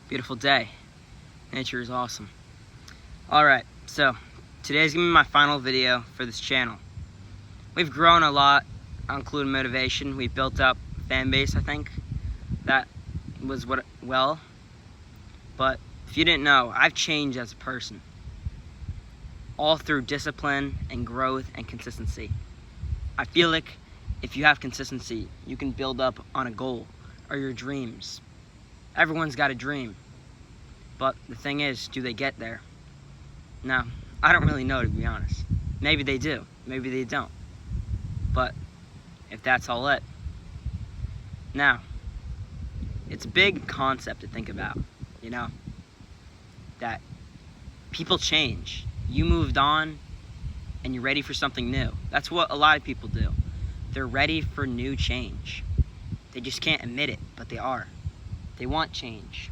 Beautiful day. Nature is awesome. Alright, so today's gonna be my final video for this channel. We've grown a lot on Clune Motivation. We've built up a fan base, I think. That was but if you didn't know, I've changed as a person. All through discipline and growth and consistency. I feel like if you have consistency, you can build up on a goal or your dreams. Everyone's got a dream, but the thing is, do they get there? Now, I don't really know, to be honest. Maybe they do, maybe they don't. But if that's all it. Now, it's a big concept to think about, you know, that people change. You moved on and you're ready for something new. That's what a lot of people do. They're ready for new change. They just can't admit it, but they are. They want change.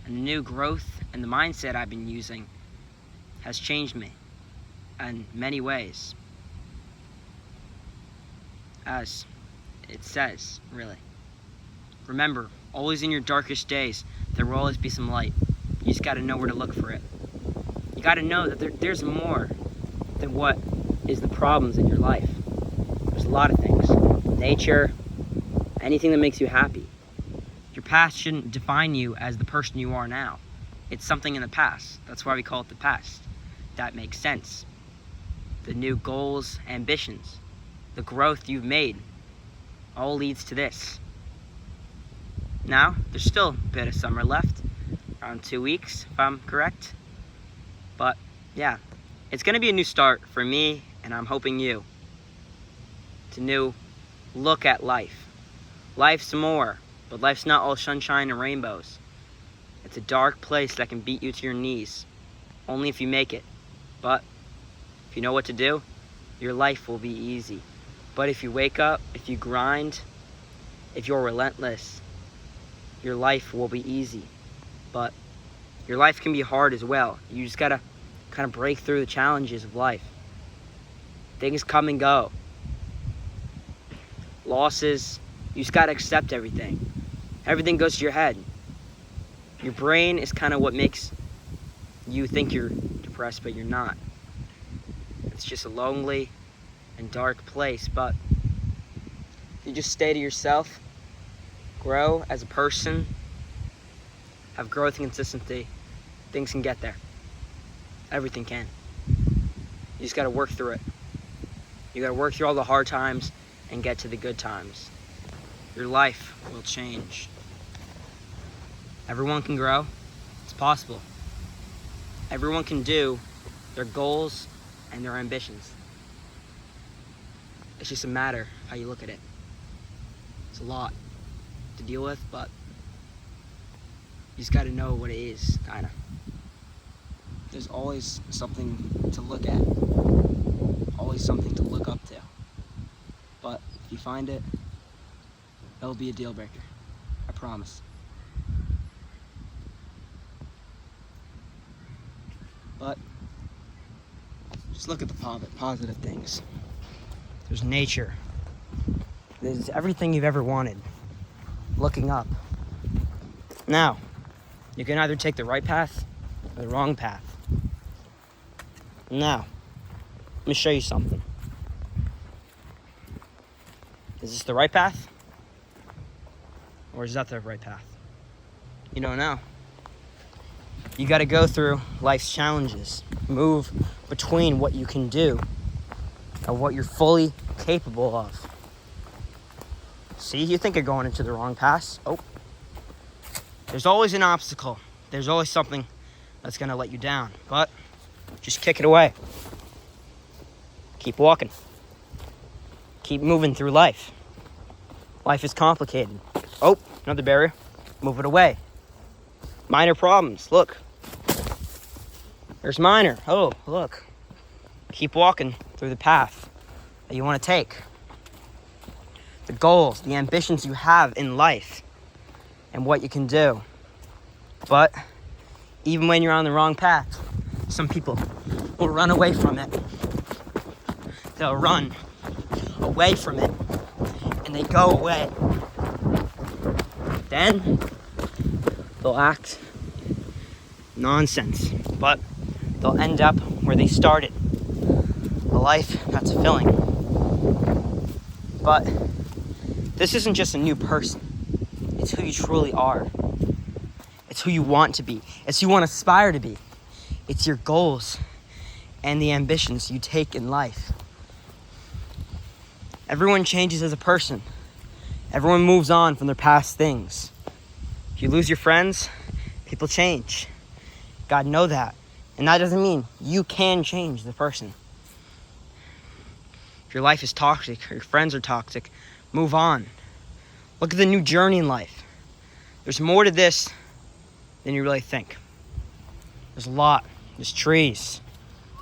And the new growth and the mindset I've been using has changed me in many ways. As it says, really. Remember, always in your darkest days, there will always be some light. You just gotta know where to look for it. You gotta know that there's more than what is the problems in your life. There's a lot of things. Nature, anything that makes you happy. Your past shouldn't define you as the person you are now. It's something in the past. That's why we call it the past. That makes sense. The new goals, ambitions, the growth you've made, all leads to this. Now, there's still a bit of summer left, around 2 weeks, if I'm correct. But yeah, it's gonna be a new start for me, and I'm hoping you. It's a new look at life. Life's more, but life's not all sunshine and rainbows. It's a dark place that can beat you to your knees, only if you make it. But if you know what to do, your life will be easy. But if you wake up, if you grind, if you're relentless, your life will be easy. But your life can be hard as well. You just gotta kind of break through the challenges of life. Things come and go. Losses, you just gotta accept everything. Everything goes to your head. Your brain is kind of what makes you think you're depressed, but you're not. It's just a lonely and dark place, but if you just stay to yourself, grow as a person, have growth and consistency, things can get there. Everything can. You just gotta work through it. You gotta work through all the hard times and get to the good times. Your life will change. Everyone can grow. It's possible. Everyone can do their goals and their ambitions. It's just a matter of how you look at it. It's a lot to deal with, but you just gotta know what it is, kinda. There's always something to look at. Always something to look up to. But if you find it, it'll be a deal breaker. I promise. But just look at the positive things. There's nature. There's everything you've ever wanted. Looking up. Now, you can either take the right path or the wrong path. Now, let me show you something. Is this the right path? Or is that the right path? You don't know. You gotta go through life's challenges. Move between what you can do and what you're fully capable of. See, you think you're going into the wrong path. Oh. There's always an obstacle. There's always something that's gonna let you down. But just kick it away. Keep walking. Keep moving through life. Life is complicated. Oh, another barrier. Move it away. Minor problems. Look. There's minor. Oh, look. Keep walking through the path that you want to take. The goals, the ambitions you have in life, and what you can do. But even when you're on the wrong path, some people will run away from it. They'll run away from it, and they go away. Then They'll act nonsense, but they'll end up where they started. A life that's fulfilling. But this isn't just a new person. It's who you truly are. It's who you want to be. It's who you want to aspire to be. It's your goals and the ambitions you take in life. Everyone changes as a person. Everyone moves on from their past things. If you lose your friends, people change. God know that. And that doesn't mean you can change the person. If your life is toxic or your friends are toxic, move on. Look at the new journey in life. There's more to this than you really think. There's a lot. There's trees.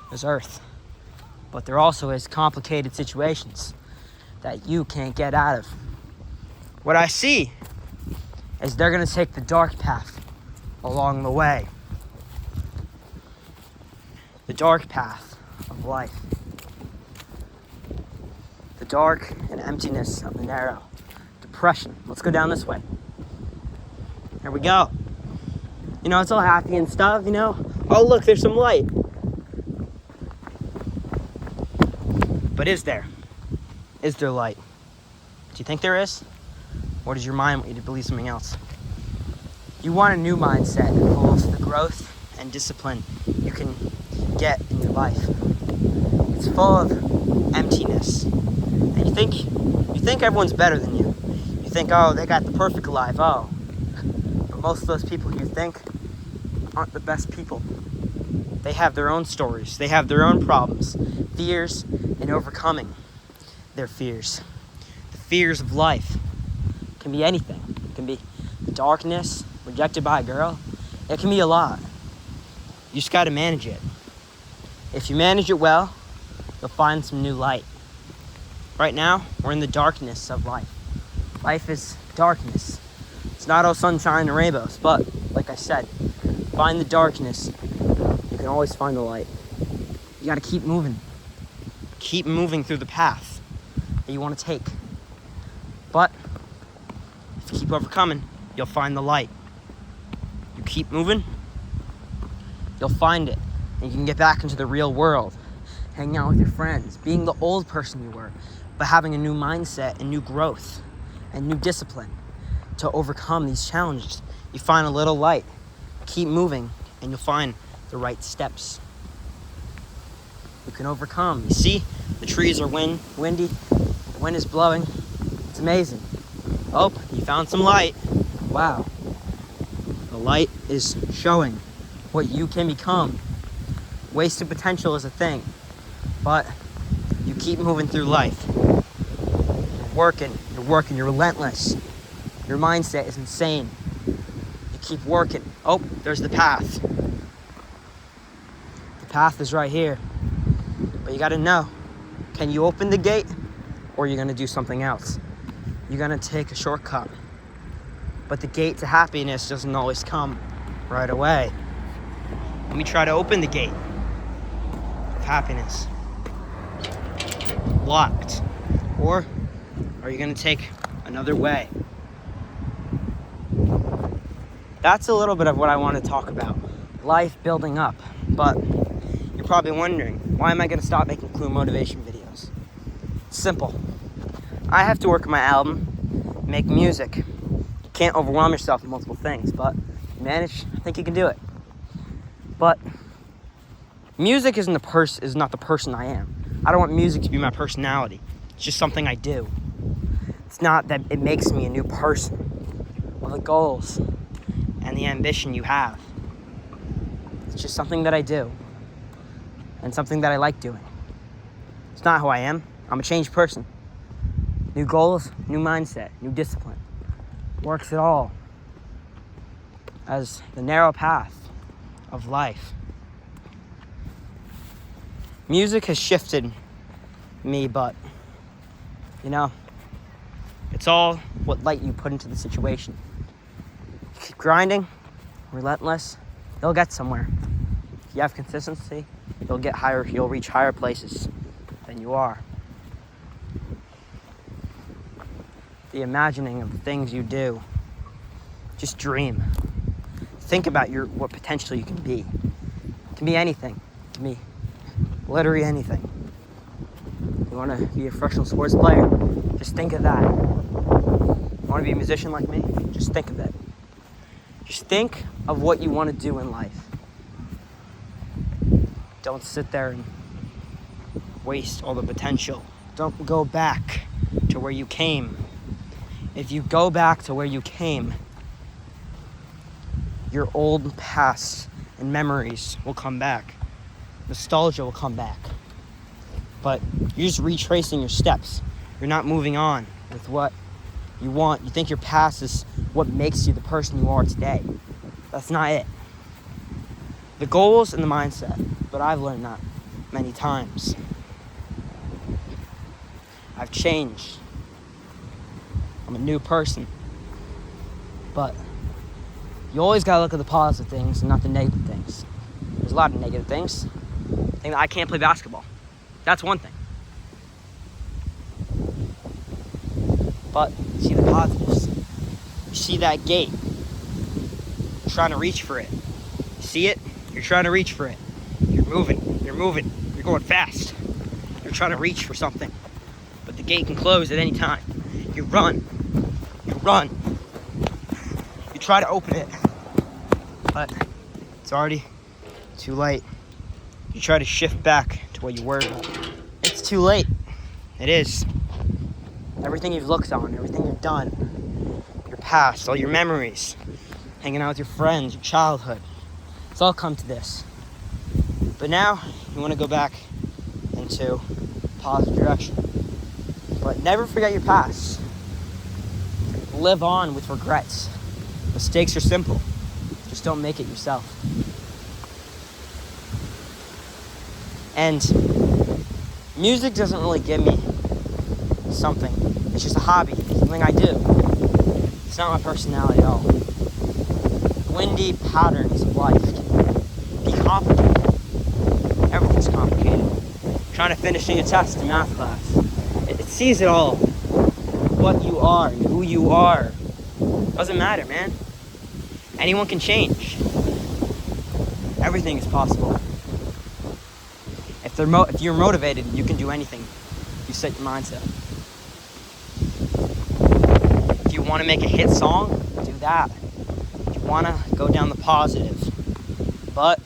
There's earth. But there also is complicated situations that you can't get out of. What I see is they're going to take the dark path along the way. The dark path of life. The dark and emptiness of the narrow. Depression. Let's go down this way. There we go. You know, it's all happy and stuff, you know. Oh, look, there's some light. But is there? Is there light? Do you think there is? Or does your mind want you to believe something else? You want a new mindset full of the growth and discipline you can get in your life. It's full of emptiness. And you think everyone's better than you. You think, oh, they got the perfect life, oh. But most of those people you think aren't the best people. They have their own stories. They have their own problems, fears, and overcoming their fears. The fears of life can be anything. It can be the darkness, rejected by a girl. It can be a lot. You just got to manage it. If you manage it well, you'll find some new light. Right now, we're in the darkness of life. Life is darkness. It's not all sunshine and rainbows, but like I said, find the darkness. You can always find the light. You got to keep moving. Keep moving through the path that you want to take. But if you keep overcoming, you'll find the light. You keep moving, you'll find it. And you can get back into the real world, hanging out with your friends, being the old person you were, but having a new mindset and new growth and new discipline to overcome these challenges. You find a little light. Keep moving, and you'll find the right steps. You can overcome. You see, the trees are windy. The wind is blowing. It's amazing. Oh, you found some light. Wow. The light is showing what you can become. Wasted potential is a thing, but you keep moving through life. You're working, you're relentless. Your mindset is insane. You keep working. Oh, there's the path. The path is right here. But you gotta know, can you open the gate, or are you gonna do something else? You're gonna take a shortcut. But the gate to happiness doesn't always come right away. Let me try to open the gate of happiness. Locked. Or are you gonna take another way? That's a little bit of what I want to talk about. Life building up. But you're probably wondering, why am I gonna stop making Clune motivation videos? It's simple. I have to work on my album, make music. You can't overwhelm yourself with multiple things, but you manage, I think you can do it. But music is not the person I am. I don't want music to be my personality. It's just something I do. It's not that it makes me a new person. Well, the goals and the ambition you have. It's just something that I do. And something that I like doing. It's not who I am. I'm a changed person. New goals, new mindset, new discipline. Works it all as the narrow path of life. Music has shifted me, but you know, it's all what light you put into the situation. Keep grinding, relentless, you'll get somewhere. If you have consistency, you'll reach higher places than you are. The imagining of the things you do. Just dream. think about what potential you can be. It can be anything. It can be literally anything. You want to be a professional sports player? Just think of that. You want to be a musician like me? Just think of it. Just think of what you want to do in life. Don't sit there and waste all the potential. Don't go back to where you came. If you go back to where you came, your old past and memories will come back. Nostalgia will come back. But you're just retracing your steps. You're not moving on with what you want. You think your past is what makes you the person you are today. That's not it. The goals and the mindset, but I've learned that many times. I've changed. I'm a new person. But you always gotta look at the positive things and not the negative things. There's a lot of negative things. I think that I can't play basketball. That's one thing. But you see the positives. You see that gate. You're trying to reach for it. You see it? You're trying to reach for it. You're moving. You're moving. You're going fast. You're trying to reach for something. But the gate can close at any time. You run. You run. You try to open it. But it's already too late. You try to shift back to what you were. It's too late. It is. Everything you've looked on, everything you've done, your past, all your memories, hanging out with your friends, your childhood, it's all come to this. But now, you want to go back into a positive direction. But never forget your past. Live on with regrets. Mistakes are simple. Just don't make it yourself. And music doesn't really give me something. It's just a hobby, something I do. It's not my personality at all. Windy patterns of life can be complicated. Everything's complicated. Trying to finishing a test in math class. It sees it all. What you are, and who you are. Doesn't matter, man. Anyone can change. Everything is possible. If you're motivated, you can do anything. You set your mindset. If you want to make a hit song, do that. If you want to go down the positive. But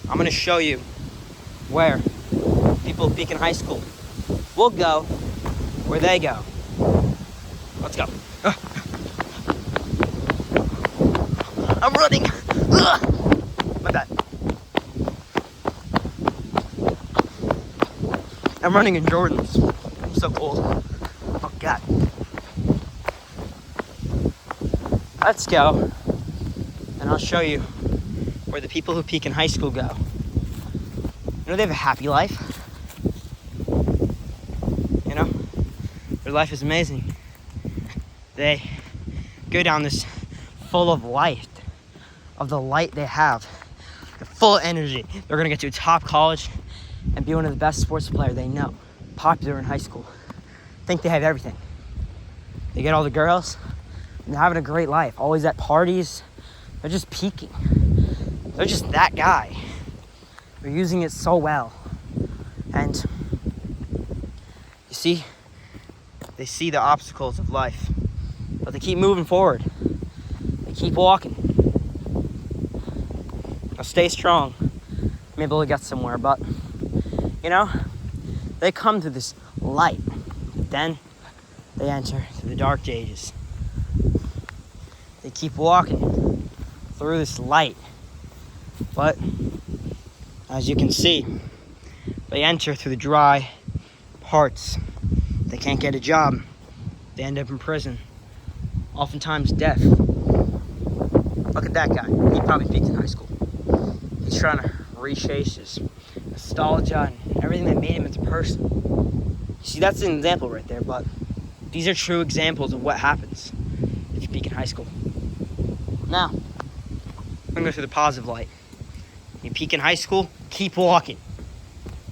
I'm going to show you where people of Beacon High School will go where they go. Let's go. I'm running. My bad. I'm running in Jordans. I'm so cold. Oh, God. Let's go. And I'll show you where the people who peak in high school go. You know, they have a happy life. You know? Their life is amazing. They go down this full of light, of the light they have. They're full of energy. They're going to get to a top college and be one of the best sports players they know. Popular in high school. Think they have everything. They get all the girls, and they're having a great life. Always at parties. They're just peaking. They're just that guy. They're using it so well. And you see, they see the obstacles of life, but they keep moving forward. They keep walking. Now stay strong. Maybe they'll get somewhere, but you know, they come to this light. Then they enter through the dark ages. They keep walking through this light. But as you can see, they enter through the dry parts. They can't get a job. They end up in prison. Oftentimes death. Look at that guy. He probably peaked in high school. He's trying to retrace his nostalgia and everything that made him into a person. You see, that's an example right there, but these are true examples of what happens if you peak in high school. Now, I'm going to go through the positive light. You peak in high school, keep walking.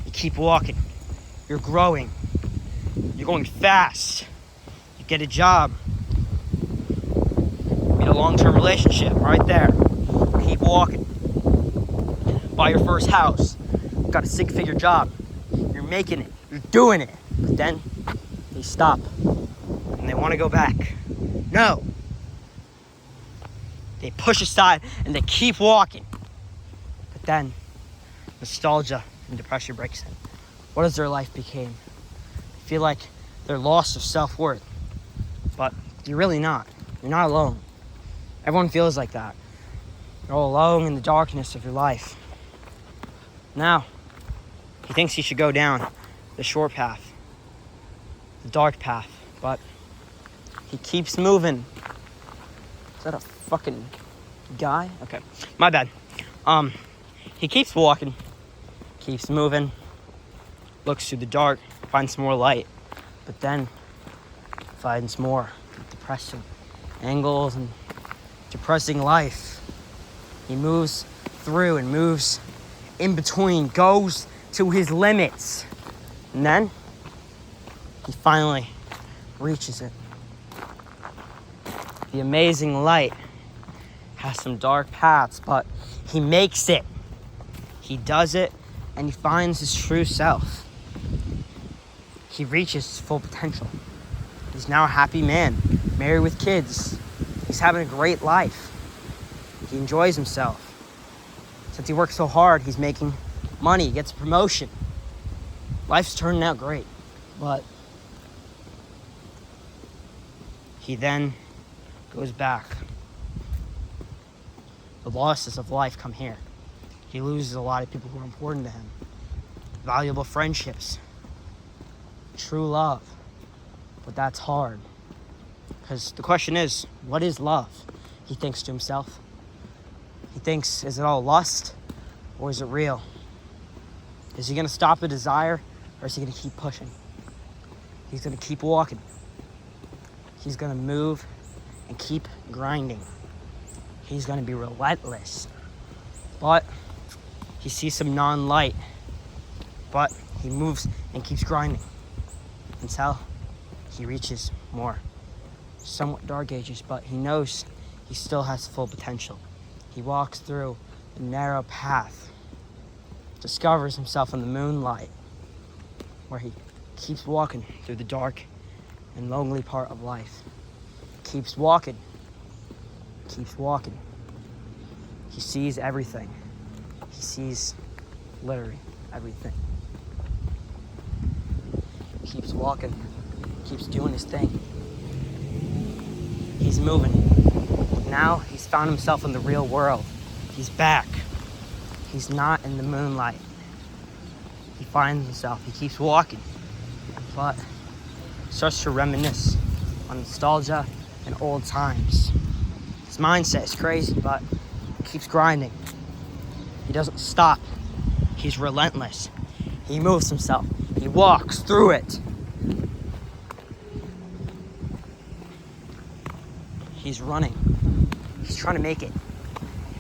You keep walking. You're growing. You're going fast. You get a job. You get a long-term relationship right there. walking. Buy your first house. Got a 6-figure job. You're making it. You're doing it. But then they stop and they want to go back. No. They push aside and they keep walking. But then nostalgia and depression breaks in. What does their life become? They feel like they're lost of self-worth. But you're really not. You're not alone. Everyone feels like that. You're all alone in the darkness of your life. Now, he thinks he should go down the short path, the dark path, but he keeps moving. Is that a fucking guy? Okay, my bad. He keeps walking, keeps moving, looks through the dark, finds more light, but then finds more depressing angles and depressing life. He moves through and moves in between, goes to his limits, and then he finally reaches it. The amazing light has some dark paths, but he makes it. He does it, and he finds his true self. He reaches his full potential. He's now a happy man, married with kids. He's having a great life. He enjoys himself. Since he works so hard, he's making money, he gets a promotion. Life's turning out great, but he then goes back. The losses of life come here. He loses a lot of people who are important to him. Valuable friendships. True love. But that's hard. Because the question is, what is love? He thinks to himself. He thinks, is it all lust or is it real? Is he going to stop the desire or is he going to keep pushing? He's going to keep walking. He's going to move and keep grinding. He's going to be relentless. But he sees some non-light. But he moves and keeps grinding until he reaches more somewhat dark ages, but he knows he still has full potential. He walks through the narrow path, discovers himself in the moonlight, where he keeps walking through the dark and lonely part of life. Keeps walking. Keeps walking. He sees everything. He sees literally everything. Keeps walking. Keeps doing his thing. He's moving. Now he's found himself in the real world. He's back. He's not in the moonlight. He finds himself. He keeps walking. But starts to reminisce on nostalgia and old times. His mindset is crazy, but he keeps grinding. He doesn't stop. He's relentless. He moves himself. He walks through it. He's running. He's trying to make it.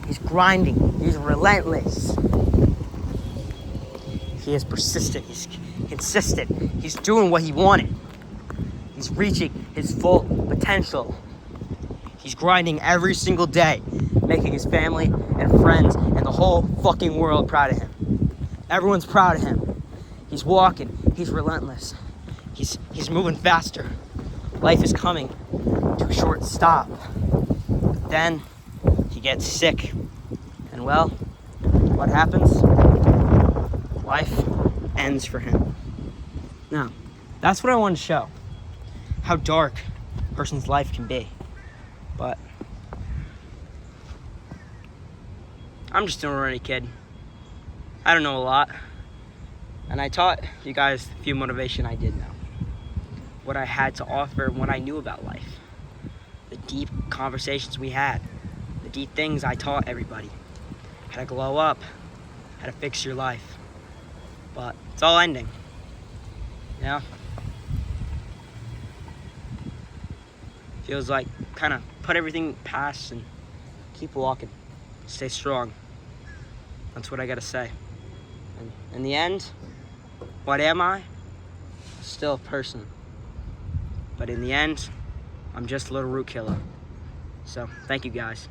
He's grinding. He's relentless. He is persistent. He's consistent. He's doing what he wanted. He's reaching his full potential. He's grinding every single day, making his family and friends and the whole fucking world proud of him. Everyone's proud of him. He's walking. He's relentless. He's moving faster. Life is coming to a short stop. But then he gets sick. And well, what happens? Life ends for him. Now, that's what I wanted to show. How dark a person's life can be. But I'm just an ordinary kid. I don't know a lot. And I taught you guys the few motivation I did know. What I had to offer and what I knew about life. The deep conversations we had. The deep things I taught everybody. How to glow up. How to fix your life. But it's all ending. You know? Feels like kind of put everything past and keep walking. Stay strong. That's what I gotta say. And in the end, what am I? Still a person. But in the end, I'm just a little root killer. So, thank you guys.